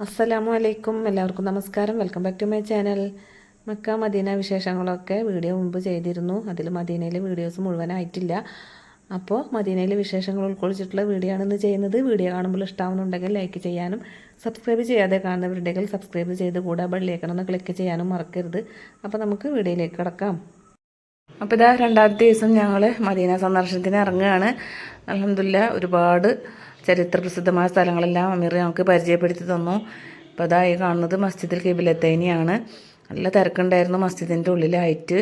അസ്സലാമു അലൈക്കും. എല്ലാവർക്കും നമസ്കാരം. Welcome back to my channel. Mecca Medina വിശേഷങ്ങളൊക്കെ വീഡിയോ മുമ്പ് ചെയ്തിരുന്നു. അതിൽ മദീനയിലെ വീഡിയോസ് മുഴുവനായിട്ടില്ല. അപ്പോൾ മദീനയിലെ വിശേഷങ്ങൾ ഉൾക്കൊള്ളിച്ചിട്ടുള്ള വീഡിയോ ആണെന്ന് ചെയ്യുന്നത്. വീഡിയോ കാണുമ്പോൾ ഇഷ്ടമാവുന്നുണ്ടെങ്കിൽ ലൈക്ക് ചെയ്യാനും സബ്സ്ക്രൈബ് ചെയ്യാതെ കാണുന്നവരുണ്ടെങ്കിൽ സബ്സ്ക്രൈബ് ചെയ്ത് കൂടെ ബെല്ലൈക്കണമെന്ന് ക്ലിക്ക് ചെയ്യാനും മറക്കരുത്. അപ്പോൾ നമുക്ക് വീഡിയോയിലേക്ക് കിടക്കാം. അപ്പോൾ ഇതാ രണ്ടാമത്തെ ദിവസം ഞങ്ങൾ മദീന സന്ദർശനത്തിന് ഇറങ്ങുകയാണ്. അൽഹംദുലില്ലാ ഒരുപാട് ചരിത്ര പ്രസിദ്ധമായ സ്ഥലങ്ങളെല്ലാം അമീർ ഞങ്ങൾക്ക് പരിചയപ്പെടുത്തി തന്നു. ഇപ്പോൾ അതാ ഈ കാണുന്നത് മസ്ജിദുൽ ഖിബ്ലത്തൈനിയാണ്. നല്ല തിരക്കുണ്ടായിരുന്നു മസ്ജിദിൻ്റെ ഉള്ളിലായിട്ട്.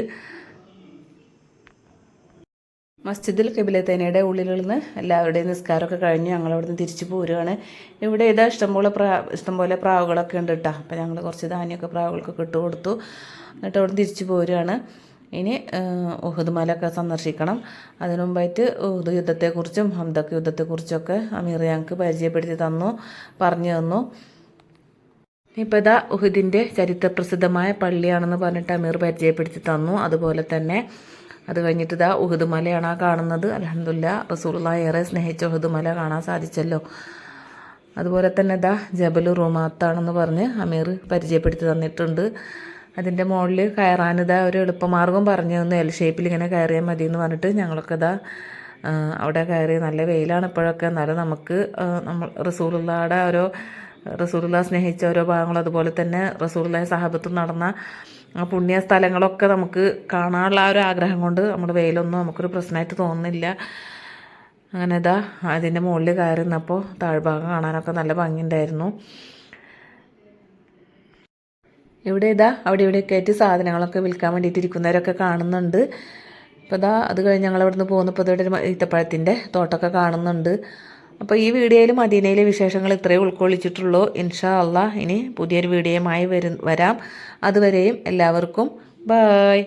മസ്ജിദുൽ ഖിബ്ലത്തൈനിയുടെ ഉള്ളിൽ നിന്ന് എല്ലാവരുടെയും നിസ്കാരമൊക്കെ കഴിഞ്ഞ് ഞങ്ങളവിടെ നിന്ന് തിരിച്ചു പോരുകയാണ്. ഇവിടെ ഇതാ ഇഷ്ടംപോലെ പ്രാവുകളൊക്കെ ഉണ്ട് കേട്ടോ. അപ്പോൾ ഞങ്ങൾ കുറച്ച് ധാന്യമൊക്കെ പ്രാവുകൾക്കൊക്കെ ഇട്ട് കൊടുത്തു. എന്നിട്ട് അവിടെ നിന്ന് തിരിച്ചു പോരുകയാണ്. ഇനി ഉഹദ് മലയൊക്കെ സന്ദർശിക്കണം. അതിനു മുമ്പായിട്ട് ഉഹദ് യുദ്ധത്തെക്കുറിച്ചും ഹംദക്ക് യുദ്ധത്തെക്കുറിച്ചൊക്കെ അമീർ ഞങ്ങൾക്ക് പരിചയപ്പെടുത്തി പറഞ്ഞു തന്നു. ഇപ്പോൾ ഇതാ ഉഹദിൻ്റെ ചരിത്രപ്രസിദ്ധമായ പള്ളിയാണെന്ന് പറഞ്ഞിട്ട് അമീർ പരിചയപ്പെടുത്തി തന്നു. അതുപോലെ തന്നെ അത് കഴിഞ്ഞിട്ട് ഇതാ ഉഹദ് മലയാണ് ആ കാണുന്നത്. അൽഹംദുലില്ലാ റസൂലുള്ളാഹി ഏറെ സ്നേഹിച്ച ഉഹദ് മല കാണാൻ സാധിച്ചല്ലോ. അതുപോലെ തന്നെ ഇതാ ജബൽ റുമാത്താണെന്ന് പറഞ്ഞ് അമീർ പരിചയപ്പെടുത്തി തന്നിട്ടുണ്ട്. അതിൻ്റെ മുകളിൽ കയറാനിതാ ഒരു എളുപ്പമാർഗ്ഗം പറഞ്ഞു തന്നു. എൽ ഷേപ്പിൽ ഇങ്ങനെ കയറിയാൽ മതി എന്ന് പറഞ്ഞിട്ട് ഞങ്ങളൊക്കെ ഇതാ അവിടെ കയറി. നല്ല വെയിലാണ് ഇപ്പോഴൊക്കെ. എന്നാലും നമുക്ക് റസൂലുള്ള സ്നേഹിച്ച ഓരോ ഭാഗങ്ങളും അതുപോലെ തന്നെ റസൂലുള്ളാഹി സഹാബത്തും നടന്ന പുണ്യ സ്ഥലങ്ങളൊക്കെ നമുക്ക് കാണാനുള്ള ആ ഒരു ആഗ്രഹം കൊണ്ട് നമ്മുടെ വെയിലൊന്നും നമുക്കൊരു പ്രശ്നമായിട്ട് തോന്നുന്നില്ല. അങ്ങനെ ഇതാ അതിൻ്റെ മുകളിൽ കയറി നിന്നപ്പോൾ താഴ്ഭാഗം കാണാനൊക്കെ നല്ല ഭംഗിയുണ്ടായിരുന്നു. ഇവിടെ ഇതാ അവിടെ ഇവിടെയൊക്കെ ആയിട്ട് സാധനങ്ങളൊക്കെ വിൽക്കാൻ വേണ്ടിയിട്ട് ഇരിക്കുന്നവരൊക്കെ കാണുന്നുണ്ട്. അപ്പോൾ ഇതാ അത് കഴിഞ്ഞ് ഞങ്ങൾ അവിടെ നിന്ന് പോകുന്നപ്പോൾ ഇവിടെ ഒരു ഈത്തപ്പഴത്തിൻ്റെ തോട്ടമൊക്കെ കാണുന്നുണ്ട്. അപ്പോൾ ഈ വീഡിയോയിൽ മദീനയിലെ വിശേഷങ്ങൾ ഇത്രയേ ഉൾക്കൊള്ളിച്ചിട്ടുള്ളൂ. ഇൻഷാ അള്ളാഹ് ഇനി പുതിയൊരു വീഡിയോയുമായി വരാം. അതുവരെയും എല്ലാവർക്കും ബായ്.